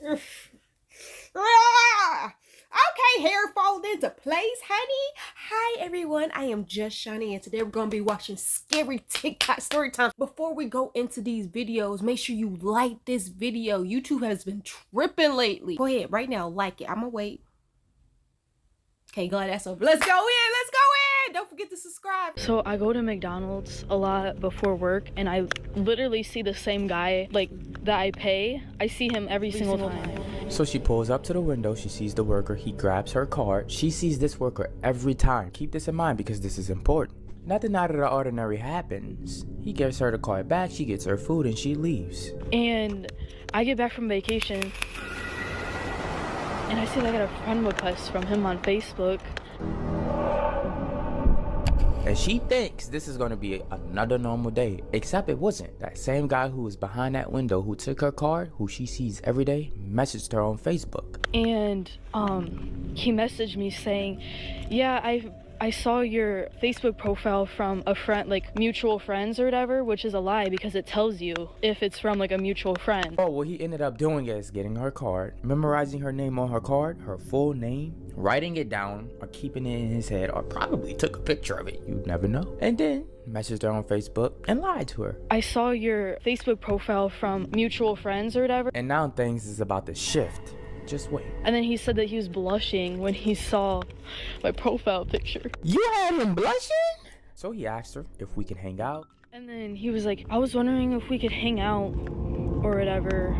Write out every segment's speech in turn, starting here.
Okay, hair fold into place, honey. Hi, everyone. I am just Shani, and today we're going to be watching scary TikTok story times. Before we go into these videos, make sure you like this video. YouTube has been tripping lately. Go ahead, right now, like it. I'm going to wait. Okay, glad that's over. Let's go in. Let's go in. Don't forget to subscribe. So I go to McDonald's a lot before work, and I literally see the same guy, like, that I pay. I see him every single time. So she pulls up to the window, she sees the worker, he grabs her card. She sees this worker every time. Keep this in mind because this is important. Nothing out of the ordinary happens. He gives her the card back, she gets her food, and she leaves. And I get back from vacation, and I see that I got a friend request from him on Facebook. And she thinks this is gonna be another normal day, except it wasn't. That same guy who was behind that window who took her card, who she sees every day, messaged her on Facebook. And he messaged me saying, yeah, I saw your Facebook profile from a friend, like mutual friends or whatever, which is a lie because it tells you if it's from like a mutual friend. Oh, what he ended up doing is getting her card, memorizing her name on her card, her full name, writing it down, or keeping it in his head, or probably took a picture of it, you'd never know. And then messaged her on Facebook and lied to her. I saw your Facebook profile from mutual friends or whatever. And now things is about to shift. Just wait. And then he said that he was blushing when he saw my profile picture. You had him blushing? So he asked her if we can hang out. And then he was like, I was wondering if we could hang out or whatever.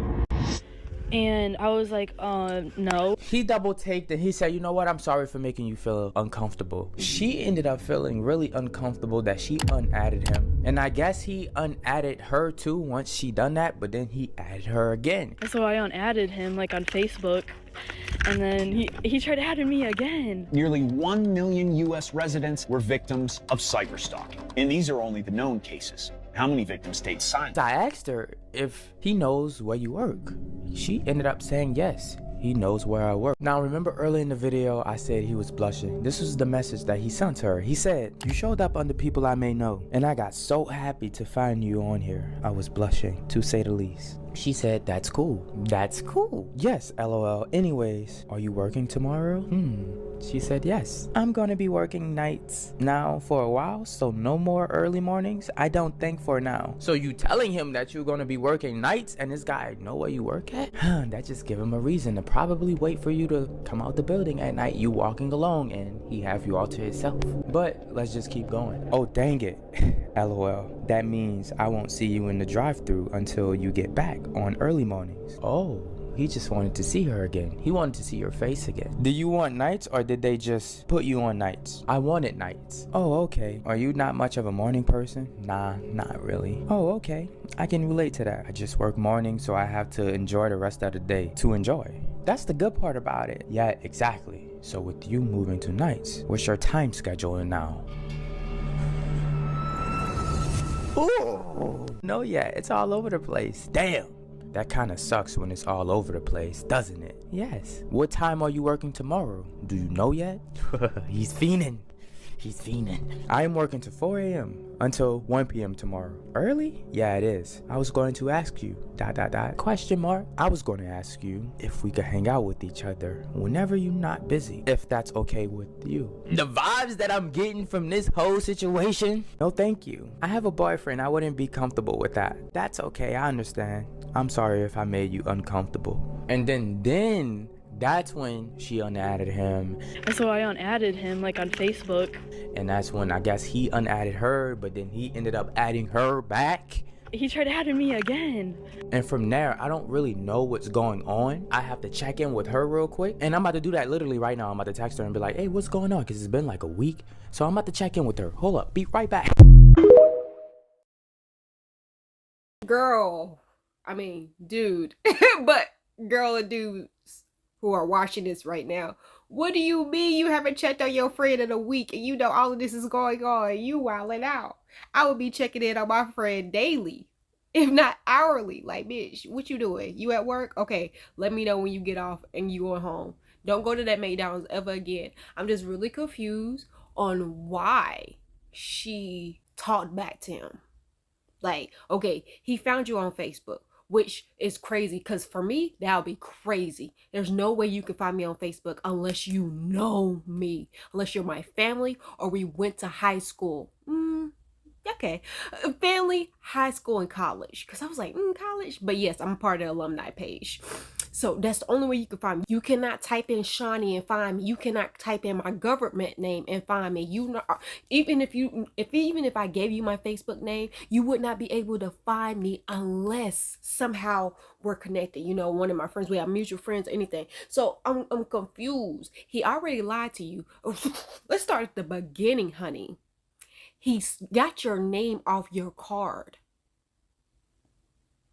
And I was like, no. He double taked and he said, you know what, I'm sorry for making you feel uncomfortable. She ended up feeling really uncomfortable that she unadded him. And I guess he unadded her too once she done that, but then he added her again. So I unadded him like on Facebook. And then he tried adding me again. Nearly 1 million U.S. residents were victims of cyberstalking. And these are only the known cases. How many victims stayed silent? I asked her if he knows where you work. She ended up saying yes, he knows where I work. Now remember early in the video I said he was blushing. This was the message that he sent her. He said, you showed up under people I may know, and I got so happy to find you on here. I was blushing, to say the least. She said, that's cool. That's cool. Yes, LOL. Anyways, are you working tomorrow? She said, yes. I'm gonna be working nights now for a while, so no more early mornings. I don't think for now. So you telling him that you're gonna be working nights and this guy know where you work at? That just give him a reason to probably wait for you to come out the building at night, you walking along, and he have you all to himself. But let's just keep going. Oh, dang it. LOL. That means I won't see you in the drive-thru until you get back on early mornings. Oh, he just wanted to see her again. He wanted to see her face again. Do you want nights or did they just put you on nights? I wanted nights. Oh, okay. Are you not much of a morning person? Nah, not really. Oh, okay. I can relate to that. I just work mornings, so I have to enjoy the rest of the day to enjoy. That's the good part about it. Yeah, exactly. So with you moving to nights, what's your time schedule now? Ooh. No, yeah, it's all over the place. Damn. That kind of sucks when it's all over the place, doesn't it? Yes. What time are you working tomorrow? Do you know yet? He's fiending. He's fiending. I am working till 4 a.m. until 1 p.m. tomorrow. Early? Yeah, it is. I was going to ask you, ... question mark. I was going to ask you if we could hang out with each other whenever you're not busy, if that's okay with you. The vibes that I'm getting from this whole situation? No, thank you. I have a boyfriend. I wouldn't be comfortable with that. That's okay. I understand. I'm sorry if I made you uncomfortable. And then that's when she unadded him. And so I unadded him like on Facebook. And that's when I guess he unadded her, but then he ended up adding her back. He tried adding me again. And from there, I don't really know what's going on. I have to check in with her real quick. And I'm about to do that literally right now. I'm about to text her and be like, hey, what's going on? Because it's been like a week. So I'm about to check in with her. Hold up. Be right back. Girl. I mean, dude. But girl and dudes who are watching this right now, what do you mean you haven't checked on your friend in a week and you know all of this is going on? You wilding out. I would be checking in on my friend daily, if not hourly. Like, bitch, what you doing? You at work? Okay, let me know when you get off and you going home. Don't go to that McDonald's ever again. I'm just really confused on why she talked back to him. Like, okay, he found you on Facebook. which is crazy because for me, that would be crazy. There's no way you can find me on Facebook unless you know me, unless you're my family or we went to high school. Okay, family, high school, and college. Because I was like, college? But yes, I'm a part of the alumni page. So that's the only way you can find me. You cannot type in Shawnee and find me. You cannot type in my government name and find me. You know, even if I gave you my Facebook name, you would not be able to find me unless somehow we're connected. You know, one of my friends, we have mutual friends, anything. So I'm confused. He already lied to you. Let's start at the beginning, honey. He's got your name off your card.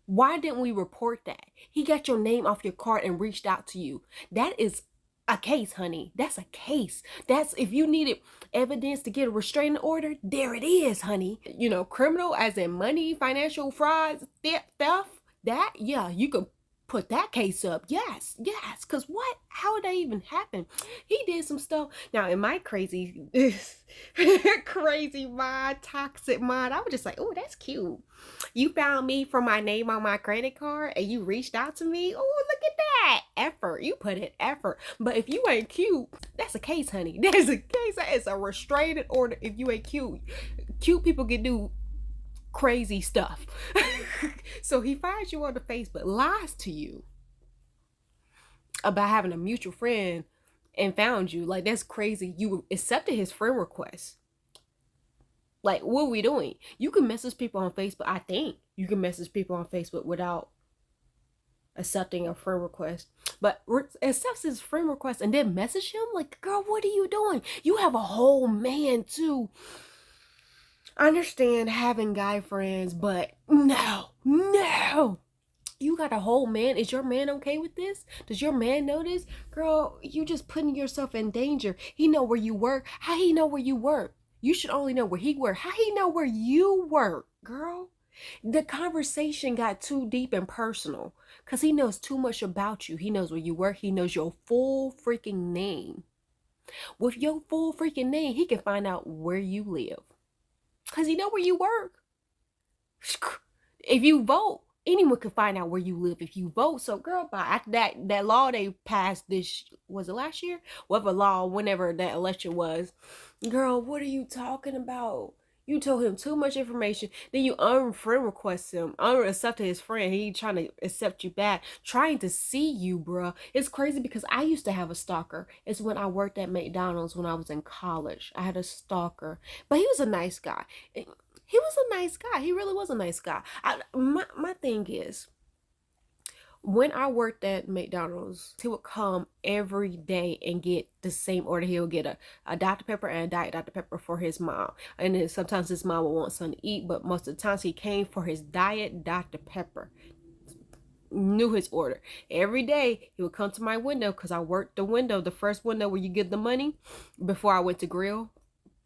Why didn't we report that? He got your name off your card and reached out to you. That is a case, honey. That's a case. That's if you needed evidence to get a restraining order, there it is, honey. You know, criminal as in money, financial fraud, theft, that, yeah, you could put that case up. Yes. Because what? How would that even happen? He did some stuff. Now, in my crazy mind, toxic mind, I was just like, oh, that's cute. You found me from my name on my credit card and you reached out to me. Oh, look at that. Effort. You put in effort. But if you ain't cute, that's a case, honey. There's a case. It's a restraining order if you ain't cute. Cute people can do crazy stuff. So he finds you on the Facebook, lies to you about having a mutual friend and found you. Like, that's crazy. You accepted his friend request. Like, what are we doing? You can message people on Facebook. I think you can message people on Facebook without accepting a friend request, but accepts his friend request and then message him. Like, girl, what are you doing? You have a whole man too. I understand having guy friends, but no. You got a whole man. Is your man okay with this? Does your man know this? Girl, you just putting yourself in danger. He know where you work. How he know where you work? You should only know where he work. How he know where you work, girl? The conversation got too deep and personal because he knows too much about you. He knows where you work. He knows your full freaking name. With your full freaking name, he can find out where you live. Because he know where you work. If you vote, anyone can find out where you live if you vote. So, girl, by that law they passed this, was it last year? Whatever law, whenever that election was. Girl, what are you talking about? You told him too much information. Then you unfriend request him. Unaccepted his friend. He trying to accept you back. Trying to see you, bruh. It's crazy because I used to have a stalker. It's when I worked at McDonald's when I was in college. I had a stalker. But he was a nice guy. He was a nice guy. He really was a nice guy. My thing is, when I worked at McDonald's, he would come every day and get the same order. He would get a Dr. Pepper and a Diet Dr. Pepper for his mom. And then sometimes his mom would want something to eat, but most of the times he came for his Diet Dr. Pepper. Knew his order. Every day he would come to my window because I worked the window, the first window where you get the money before I went to grill.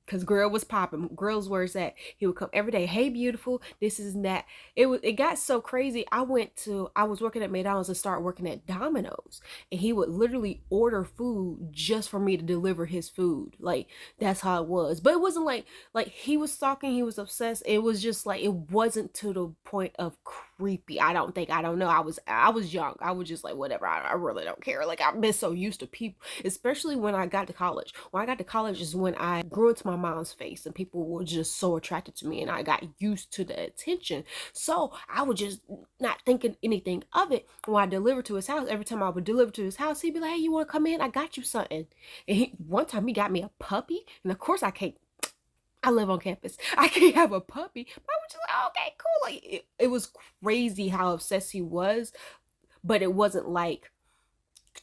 Because grill was popping. Grill's where it's at. He would come every day. Hey, beautiful. This is that. It got so crazy. I was working at McDonald's and started working at Domino's. And he would literally order food just for me to deliver his food. Like, that's how it was. But it wasn't like he was stalking. He was obsessed. It was just like, it wasn't to the point of creepy. I don't know. I was young. I was just like, whatever. I really don't care. Like, I've been so used to people, especially when I got to college. When I got to college is when I grew into my mom's face and people were just so attracted to me and I got used to the attention. So I was just not thinking anything of it. When I delivered to his house, every time I would deliver to his house, he'd be like, hey, you want to come in? I got you something. And one time he got me a puppy. And of course I live on campus. I can't have a puppy. But I was just like, okay, cool. Like, it was crazy how obsessed he was, but it wasn't like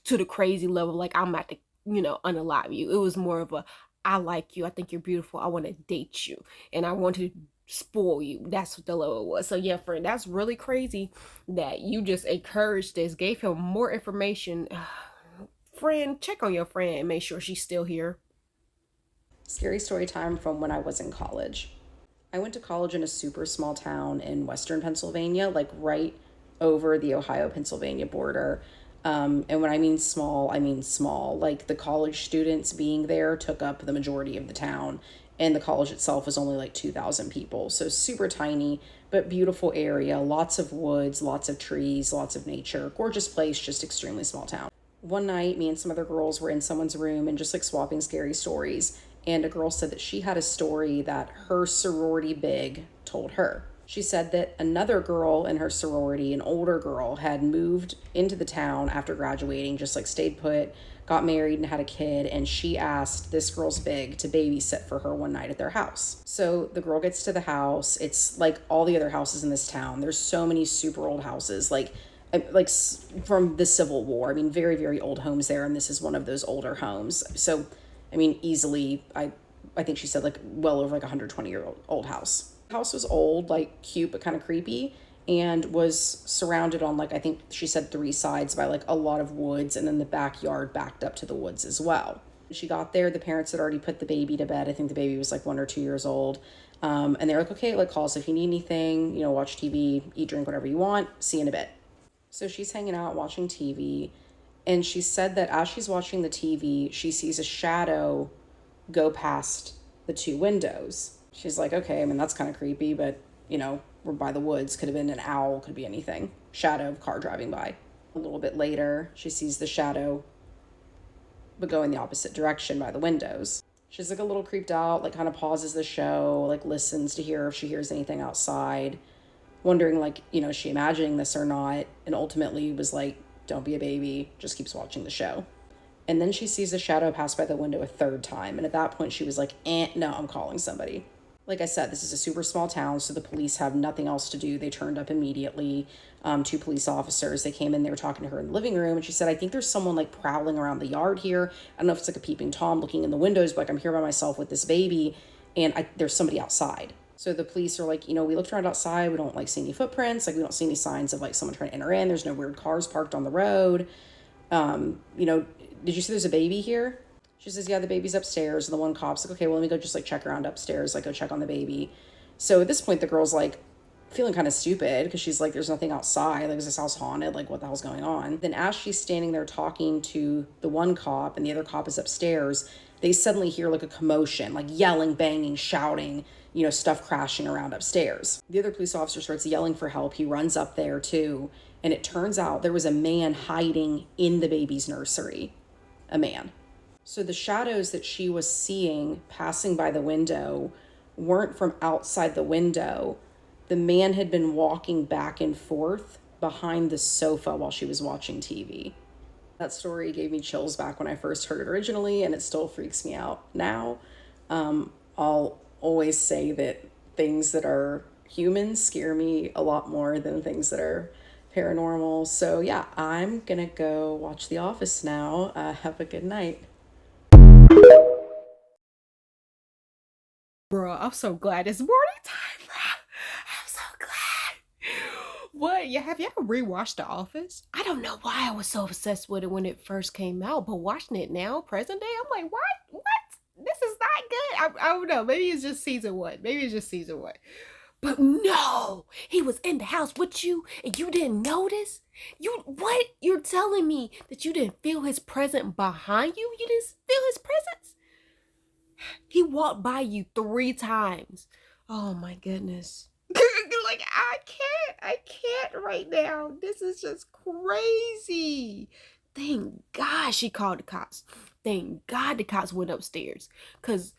to the crazy level, like I'm about to, unalive you. It was more of a, I like you. I think you're beautiful. I want to date you. And I want to spoil you. That's what the level was. So yeah, friend, that's really crazy that you just encouraged this, gave him more information. Friend, check on your friend and make sure she's still here. Scary story time from when I was in college. I went to college in a super small town in Western Pennsylvania, like right over the Ohio-Pennsylvania border. And when I mean small, like the college students being there took up the majority of the town, and the college itself was only like 2,000 people. So super tiny, but beautiful area, lots of woods, lots of trees, lots of nature, gorgeous place, just extremely small town. One night, me and some other girls were in someone's room and just like swapping scary stories. And a girl said that she had a story that her sorority big told her. She said that another girl in her sorority, an older girl, had moved into the town after graduating, just like stayed put, got married and had a kid, and she asked this girl's big to babysit for her one night at their house. So the girl gets to the house. It's like all the other houses in this town. There's so many super old houses, like from the Civil War. I mean, very, very old homes there, and this is one of those older homes. So, I mean, easily, I think she said like well over like 120-year-old house. The house was old, like cute, but kind of creepy, and was surrounded on like, I think she said 3 sides by like a lot of woods, and then the backyard backed up to the woods as well. She got there, the parents had already put the baby to bed. I think the baby was like 1 or 2 years old. And they're like, okay, like call us if you need anything, you know, watch TV, eat, drink, whatever you want. See you in a bit. So she's hanging out watching TV, and she said that as she's watching the TV, she sees a shadow go past the 2 windows. She's like, okay, I mean, that's kind of creepy, but, you know, we're by the woods. Could have been an owl, could be anything. Shadow, car driving by. A little bit later, she sees the shadow, but go in the opposite direction by the windows. She's like a little creeped out, like kind of pauses the show, like listens to hear if she hears anything outside, wondering like, you know, is she imagining this or not? And ultimately was like, don't be a baby, just keeps watching the show. And then she sees the shadow pass by the window a 3rd time. And at that point she was like, no, I'm calling somebody. Like I said, this is a super small town, so the police have nothing else to do. They turned up immediately. 2 police officers, they came in, they were talking to her in the living room, and she said, I think there's someone like prowling around the yard here. I don't know if it's like a peeping Tom looking in the windows, but like I'm here by myself with this baby, and there's somebody outside. So the police are like, you know, we looked around outside, we don't like see any footprints, like we don't see any signs of like someone trying to enter in. There's no weird cars parked on the road. You know, did you see there's a baby here? She says, yeah, the baby's upstairs. And the one cop's like, okay, well, let me go just like check around upstairs, like go check on the baby. So at this point, the girl's like feeling kind of stupid because she's like, there's nothing outside. Like, is this house haunted? Like, what the hell's going on? Then as she's standing there talking to the one cop and the other cop is upstairs, they suddenly hear like a commotion, like yelling, banging, shouting, you know, stuff crashing around upstairs. The other police officer starts yelling for help. He runs up there too. And it turns out there was a man hiding in the baby's nursery. A man. So the shadows that she was seeing passing by the window weren't from outside the window. The man had been walking back and forth behind the sofa while she was watching TV. That story gave me chills back when I first heard it originally, and it still freaks me out now. I'll always say that things that are humans scare me a lot more than things that are paranormal. So yeah, I'm gonna go watch The Office now. Have a good night. Bro, I'm so glad it's morning time, bro. I'm so glad. What? Yeah, have you ever rewatched The Office? I don't know why I was so obsessed with it when it first came out, but watching it now, present day, I'm like, what? This is not good. I don't know. Maybe it's just season 1. But no, he was in the house with you and you didn't notice? What? You're telling me that you didn't feel his presence behind you? You didn't feel his presence? He walked by you 3 times. Oh my goodness. Like, I can't right now. This is just crazy. Thank God she called the cops. Thank God the cops went upstairs. Because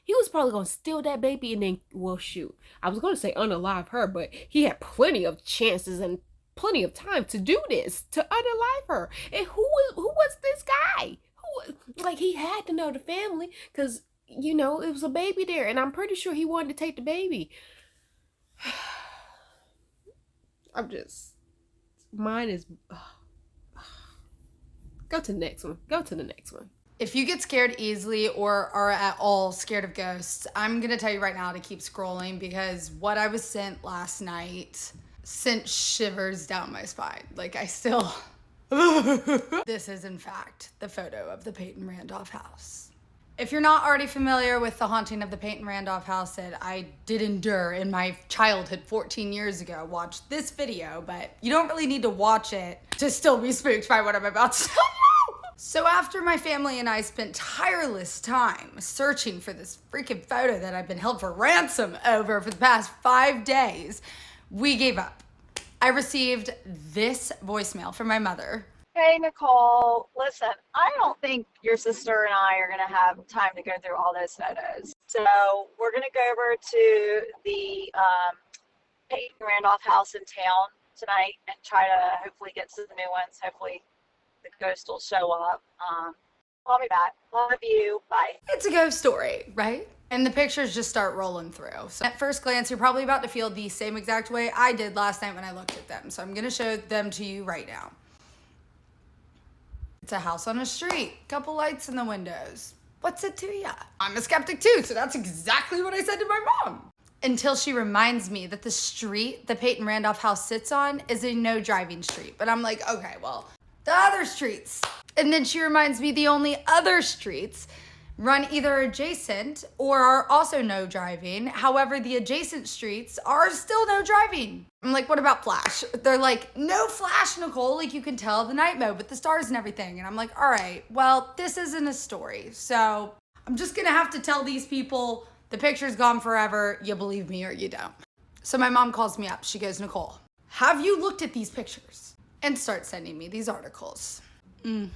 he was probably going to steal that baby and then, well, shoot. I was going to say unalive her, but he had plenty of chances and plenty of time to do this, to unalive her. And who was this guy? Like, he had to know the family because, you know, it was a baby there. And I'm pretty sure he wanted to take the baby. Mine is... Go to the next one. If you get scared easily or are at all scared of ghosts, I'm going to tell you right now to keep scrolling because what I was sent last night sent shivers down my spine. Like, I still... This is, in fact, the photo of the Peyton Randolph house. If you're not already familiar with the haunting of the Peyton Randolph house that I did endure in my childhood 14 years ago, watch this video, but you don't really need to watch it to still be spooked by what I'm about to tell you. So after my family and I spent tireless time searching for this freaking photo that I've been held for ransom over for the past 5 days, we gave up. I received this voicemail from my mother. Hey, Nicole, listen, I don't think your sister and I are going to have time to go through all those photos. So we're going to go over to the Peyton Randolph house in town tonight and try to hopefully get some new ones. Hopefully the ghost will show up. Call me back. Love you. Bye. It's a ghost story, right? And the pictures just start rolling through. So at first glance, you're probably about to feel the same exact way I did last night when I looked at them. So I'm going to show them to you right now. It's a house on a street, couple lights in the windows. What's it to ya? I'm a skeptic too, so that's exactly what I said to my mom. Until she reminds me that the street the Peyton Randolph house sits on is a no driving street. But I'm like, okay, well, the other streets. And then she reminds me the only other streets run either adjacent or are also no driving. However, the adjacent streets are still no driving. I'm like, what about flash? They're like, no flash, Nicole. Like, you can tell the night mode with the stars and everything. And I'm like, all right, well, this isn't a story. So I'm just gonna have to tell these people the picture's gone forever. You believe me or you don't. So my mom calls me up. She goes, Nicole, have you looked at these pictures? And starts sending me these articles. Okay,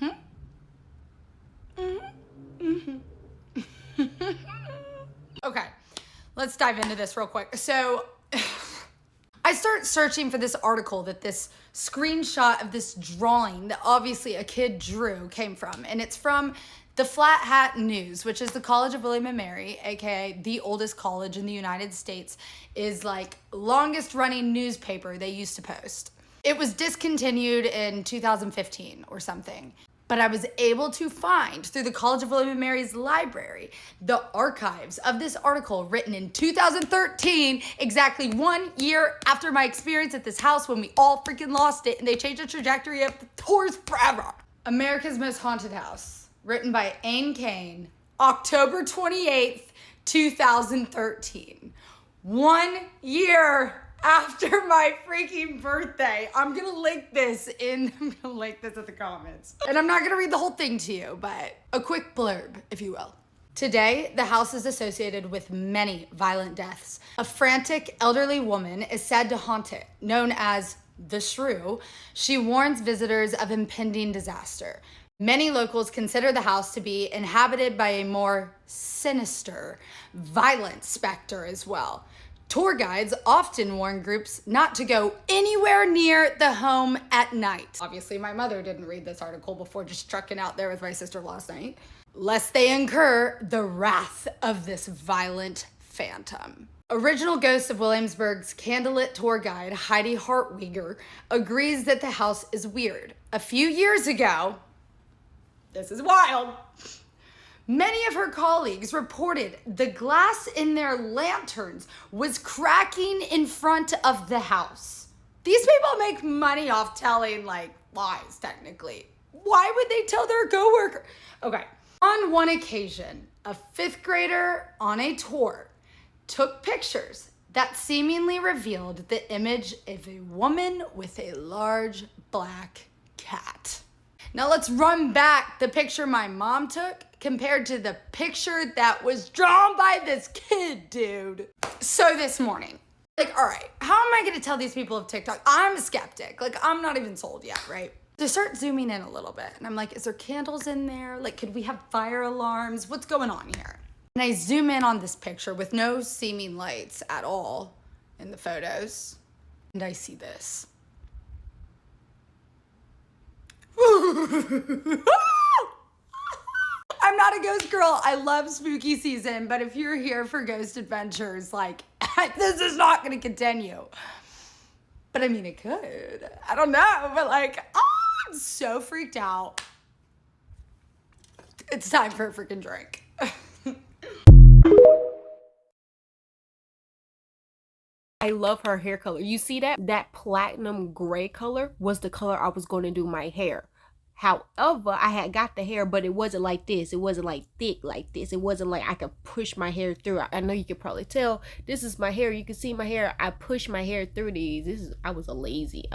let's dive into this real quick. So I start searching for this article that this screenshot of this drawing that obviously a kid drew came from. And it's from the Flat Hat News, which is the College of William and Mary, aka the oldest college in the United States, is like longest running newspaper they used to post. It was discontinued in 2015 or something. But I was able to find through the College of William and Mary's library the archives of this article written in 2013, exactly 1 year after my experience at this house when we all freaking lost it and they changed the trajectory of the tours forever. America's Most Haunted House, written by Ain Kane, October 28th, 2013. 1 year after my freaking birthday. I'm gonna link this in the comments. And I'm not gonna read the whole thing to you, but a quick blurb, if you will. Today, the house is associated with many violent deaths. A frantic elderly woman is said to haunt it, known as the Shrew. She warns visitors of impending disaster. Many locals consider the house to be inhabited by a more sinister, violent specter as well. Tour guides often warn groups not to go anywhere near the home at night. Obviously, my mother didn't read this article before just trucking out there with my sister last night, lest they incur the wrath of this violent phantom. Original Ghosts of Williamsburg's candlelit tour guide, Heidi Hartwiger, agrees that the house is weird. A few years ago, this is wild, many of her colleagues reported the glass in their lanterns was cracking in front of the house. These people make money off telling like lies, technically. Why would they tell their coworker? Okay. On one occasion, a 5th grader on a tour took pictures that seemingly revealed the image of a woman with a large black cat. Now let's run back the picture my mom took compared to the picture that was drawn by this kid, dude. So this morning, like, all right, how am I gonna tell these people of TikTok? I'm a skeptic. Like, I'm not even sold yet, right? They start zooming in a little bit. And I'm like, is there candles in there? Like, could we have fire alarms? What's going on here? And I zoom in on this picture with no seeming lights at all in the photos. And I see this. I'm not a ghost girl. I love spooky season, but if you're here for ghost adventures, like, this is not gonna continue. But I mean, it could. I don't know, but like, I'm so freaked out. It's time for a freaking drink. I love her hair color. You see that? That platinum gray color was the color I was going to do my hair. However, I had got the hair, but it wasn't like this. It wasn't like thick like this. It wasn't like I could push my hair through. I know you could probably tell. This is my hair. You can see my hair. I push my hair through these. I was lazy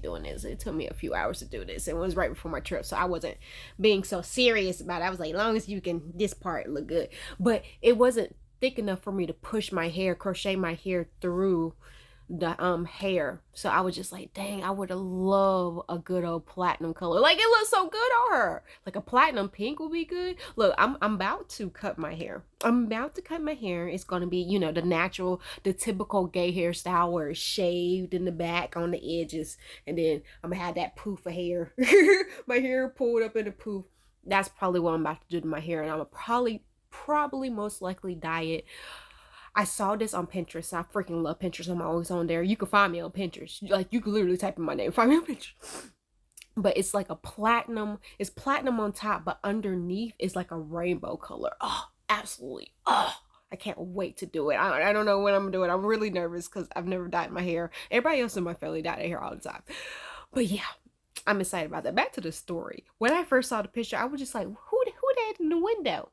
doing this. It took me a few hours to do this. It was right before my trip, so I wasn't being so serious about it. I was like, as long as you can, this part look good. But it wasn't thick enough for me to push my hair, crochet my hair through the hair. So I was just like, dang, I would have loved a good old platinum color. Like, it looks so good on her. Like a platinum pink would be good. Look, I'm about to cut my hair. It's gonna be, you know, the natural, the typical gay hairstyle where it's shaved in the back on the edges, and then I'm gonna have that poof of hair. My hair pulled up in a poof. That's probably what I'm about to do to my hair, and I'm gonna probably most likely dye it. I saw this on Pinterest. I freaking love Pinterest. I'm always on there. You can find me on Pinterest. Like, you can literally type in my name, find me on Pinterest. But it's like a platinum. It's platinum on top, but underneath is like a rainbow color. Oh, absolutely. Oh, I can't wait to do it. I don't know when I'm gonna do it. I'm really nervous because I've never dyed my hair. Everybody else in my family dyed their hair all the time. But yeah, I'm excited about that. Back to the story. When I first saw the picture, I was just like, who that in the window?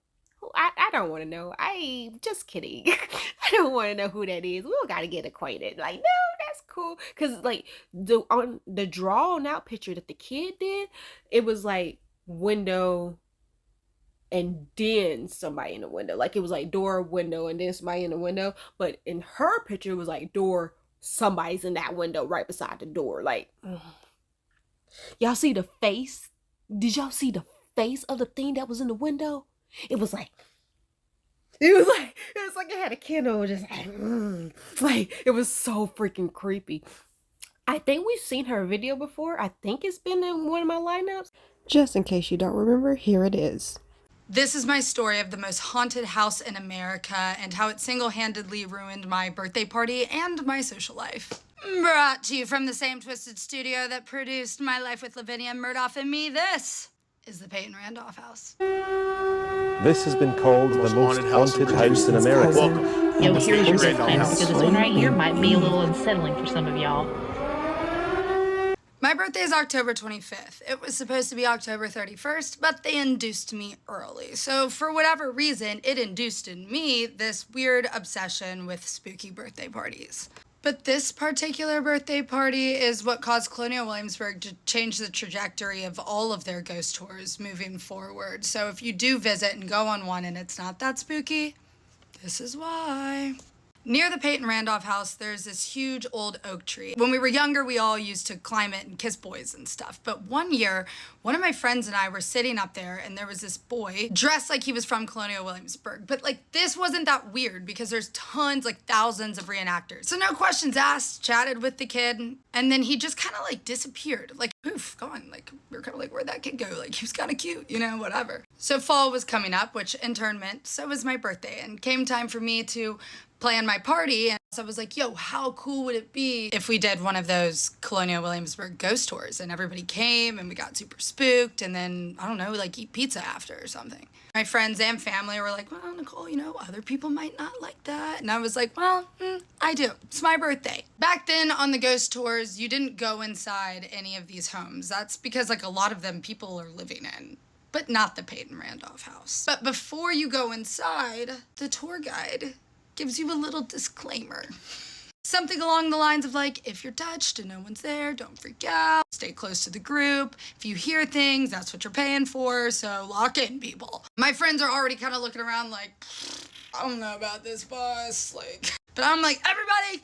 I don't want to know. I just kidding. I don't want to know who that is. We don't gotta get acquainted. Like, no, that's cool. Cause like on the drawn out picture that the kid did, it was like window and then somebody in the window. Like, it was like door, window, and then somebody in the window. But in her picture, it was like door, somebody's in that window right beside the door. Like, y'all see the face? Did y'all see the face of the thing that was in the window? It was like it had a candle, just like it was so freaking creepy. I think we've seen her video before. I think it's been in one of my lineups. Just in case you don't remember, here it is. This is my story of the most haunted house in America and how it single-handedly ruined my birthday party and my social life. Brought to you from the same twisted studio that produced My Life with Lavinia Murdoch and me, this is the Peyton Randolph house. This has been called the most haunted house in America. Welcome. Yo, here's your disclaimer, because this one right here might be a little unsettling for some of y'all. My birthday is October 25th. It was supposed to be October 31st, but they induced me early. So for whatever reason, it induced in me this weird obsession with spooky birthday parties. But this particular birthday party is what caused Colonial Williamsburg to change the trajectory of all of their ghost tours moving forward. So if you do visit and go on one and it's not that spooky, this is why. Near the Peyton Randolph house, there's this huge old oak tree. When we were younger, we all used to climb it and kiss boys and stuff. But one year, one of my friends and I were sitting up there and there was this boy dressed like he was from Colonial Williamsburg. But like, this wasn't that weird because there's tons, like thousands of reenactors. So no questions asked, chatted with the kid, and then he just kind of like disappeared. Like, poof, gone. Like, we were kind of like, where'd that kid go? Like, he was kind of cute, you know, whatever. So fall was coming up, which in turn meant so was my birthday. And came time for me to plan my party, and so I was like, yo, how cool would it be if we did one of those Colonial Williamsburg ghost tours and everybody came and we got super spooked and then, I don't know, like eat pizza after or something. My friends and family were like, well, Nicole, you know, other people might not like that. And I was like, well, I do. It's my birthday. Back then on the ghost tours, you didn't go inside any of these homes. That's because like a lot of them people are living in, but not the Peyton Randolph house. But before you go inside, the tour guide gives you a little disclaimer. Something along the lines of like, if you're touched and no one's there, don't freak out. Stay close to the group. If you hear things, that's what you're paying for, so lock in, people. My friends are already kind of looking around like, I don't know about this, boss. Like, but I'm like, everybody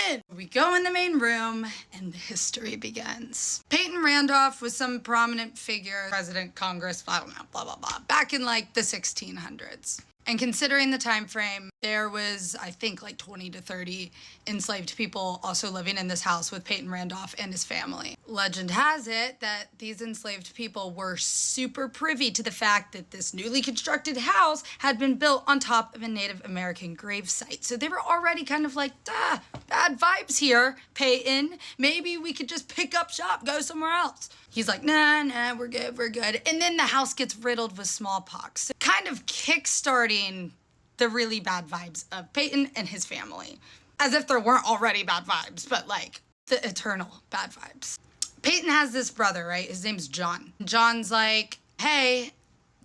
in. We go in the main room and the history begins. Peyton Randolph was some prominent figure, president, Congress, I don't know, blah, blah, blah, back in like the 1600s. And considering the time frame, there was, I think, like 20 to 30 enslaved people also living in this house with Peyton Randolph and his family. Legend has it that these enslaved people were super privy to the fact that this newly constructed house had been built on top of a Native American grave site. So they were already kind of like, bad vibes here, Peyton. Maybe we could just pick up shop, go somewhere else. He's like, nah, we're good. And then the house gets riddled with smallpox, so kind of kickstarting the really bad vibes of Peyton and his family. As if there weren't already bad vibes, but like the eternal bad vibes. Peyton has this brother, right? His name's John. John's like, hey,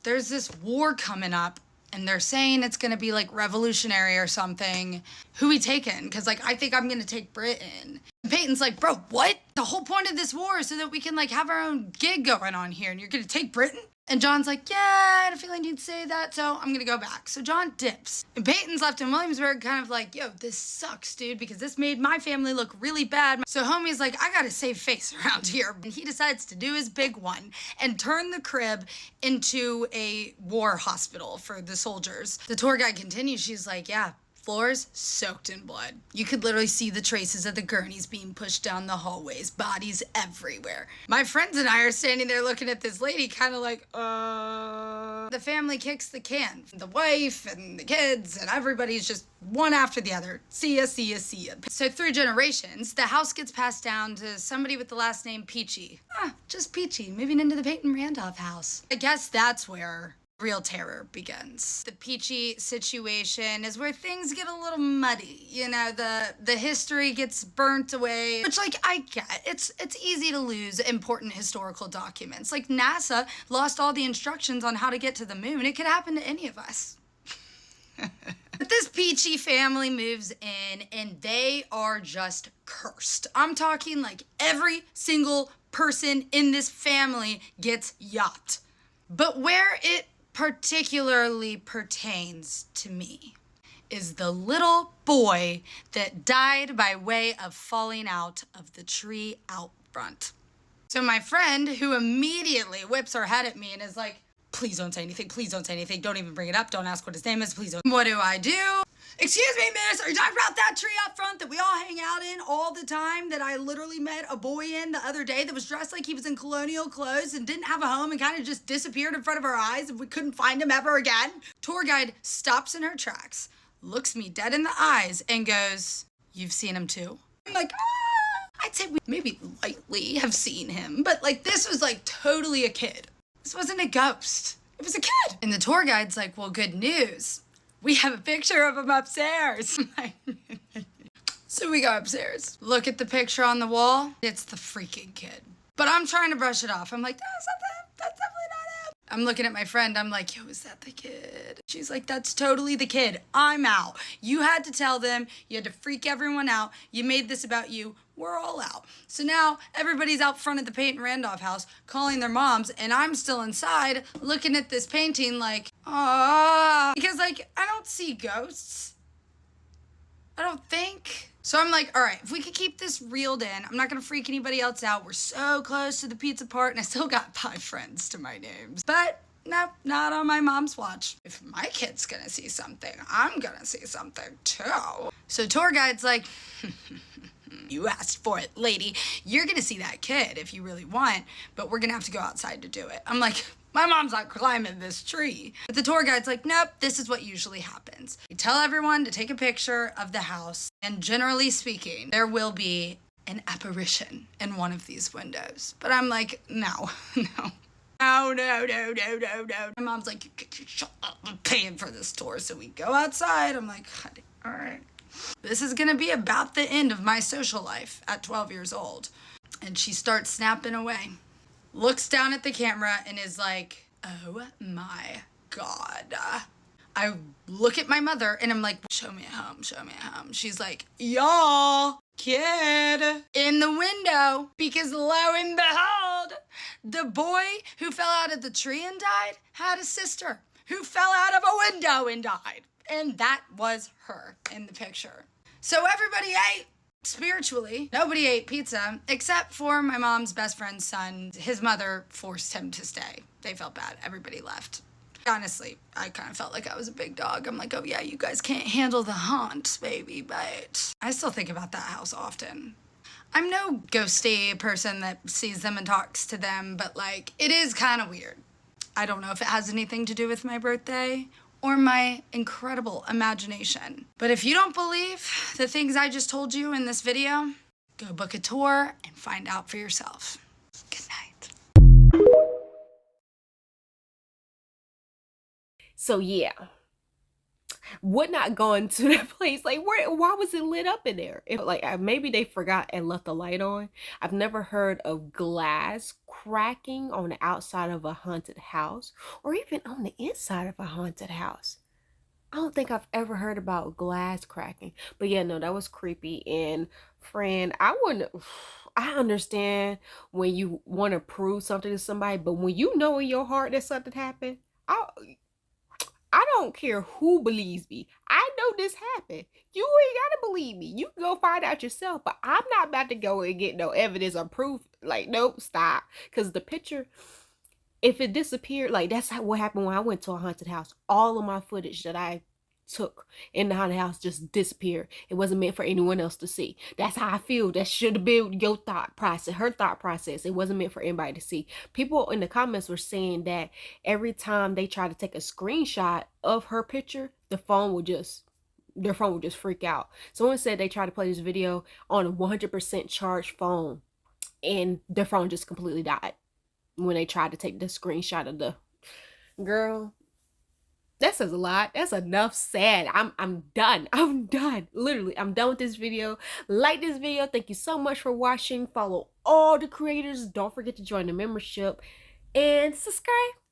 there's this war coming up and they're saying it's gonna be like revolutionary or something. Who we taking? Cause like, I think I'm gonna take Britain. And Peyton's like, bro, what? The whole point of this war is so that we can like have our own gig going on here and you're gonna take Britain? And John's like, yeah, I had a feeling you'd say that, so I'm gonna go back. So John dips. And Peyton's left in Williamsburg kind of like, yo, this sucks, dude, because this made my family look really bad. So homie's like, I gotta save face around here. And he decides to do his big one and turn the crib into a war hospital for the soldiers. The tour guide continues, she's like, yeah, floors soaked in blood. You could literally see the traces of the gurneys being pushed down the hallways, bodies everywhere. My friends and I are standing there looking at this lady kind of like, The family kicks the can. The wife and the kids and everybody's just one after the other. See ya, see ya, see ya. So through generations, the house gets passed down to somebody with the last name Peachy. Just Peachy, moving into the Peyton Randolph house. I guess that's where real terror begins. The Peachy situation is where things get a little muddy. You know, the history gets burnt away, which like I get. It's easy to lose important historical documents. Like NASA lost all the instructions on how to get to the moon. It could happen to any of us. But this Peachy family moves in and they are just cursed. I'm talking like every single person in this family gets yopped. But where it particularly pertains to me is the little boy that died by way of falling out of the tree out front. So my friend, who immediately whips her head at me and is like, please don't say anything, please don't say anything, don't even bring it up, don't ask what his name is, please don't. What do? Excuse me, miss, are you talking about that tree up front that we all hang out in all the time, that I literally met a boy in the other day that was dressed like he was in colonial clothes and didn't have a home and kind of just disappeared in front of our eyes and we couldn't find him ever again? Tour guide stops in her tracks, looks me dead in the eyes and goes, you've seen him too? I'm like, I'd say we maybe lightly have seen him, but like this was like totally a kid. This wasn't a ghost. It was a kid. And the tour guide's like, well, good news. We have a picture of him upstairs. So we go upstairs, look at the picture on the wall. It's the freaking kid. But I'm trying to brush it off. I'm like, that's not him. That's definitely not him. I'm looking at my friend. I'm like, yo, is that the kid? She's like, that's totally the kid. I'm out. You had to tell them. You had to freak everyone out. You made this about you. We're all out. So now everybody's out front of the Peyton Randolph house calling their moms, and I'm still inside looking at this painting like, because like, I don't see ghosts. I don't think. So I'm like, all right, if we could keep this reeled in, I'm not gonna freak anybody else out. We're so close to the pizza part, and I still got 5 friends to my names. But no, not on my mom's watch. If my kid's gonna see something, I'm gonna see something too. So tour guide's like, you asked for it, lady. You're gonna see that kid if you really want, but we're gonna have to go outside to do it. I'm like, my mom's not climbing this tree. But the tour guide's like, nope, this is what usually happens. We tell everyone to take a picture of the house, and generally speaking, there will be an apparition in one of these windows. But I'm like, no. No. My mom's like, shut up, I'm paying for this tour. So we go outside. I'm like, honey, all right. This is gonna be about the end of my social life at 12 years old. And she starts snapping away. Looks down at the camera and is like, oh my God. I look at my mother and I'm like, show me a home, show me a home. She's like, y'all, kid in the window, because lo and behold, the boy who fell out of the tree and died had a sister who fell out of a window and died. And that was her in the picture. So everybody ate spiritually. Nobody ate pizza except for my mom's best friend's son. His mother forced him to stay. They felt bad. Everybody left. Honestly, I kind of felt like I was a big dog. I'm like, oh yeah, you guys can't handle the haunt, baby, but I still think about that house often. I'm no ghosty person that sees them and talks to them, but like, it is kind of weird. I don't know if it has anything to do with my birthday or my incredible imagination. But if you don't believe the things I just told you in this video, go book a tour and find out for yourself. Good night. So yeah, would not go into that place. Like, why was it lit up in there? If, like, maybe they forgot and left the light on. I've never heard of glass cracking on the outside of a haunted house, or even on the inside of a haunted house. I don't think I've ever heard about glass cracking. But yeah, no, that was creepy. And friend, I understand when you want to prove something to somebody, but when you know in your heart that something happened, I don't care who believes me. I know this happened. You ain't gotta believe me. You can go find out yourself. But I'm not about to go and get no evidence or proof. Like, nope, stop. Because the picture, if it disappeared, like, that's what happened when I went to a haunted house. All of my footage that I took in the haunted house just disappeared. It wasn't meant for anyone else to see. That's how I feel. That should have been your thought process, her thought process. It wasn't meant for anybody to see. People in the comments were saying that every time they try to take a screenshot of her picture, their phone would just freak out. Someone said they tried to play this video on a 100% charged phone and their phone just completely died when they tried to take the screenshot of the girl. That says a lot. That's enough said. I'm done. I'm done. Literally, I'm done with this video. Like this video. Thank you so much for watching. Follow all the creators. Don't forget to join the membership and subscribe.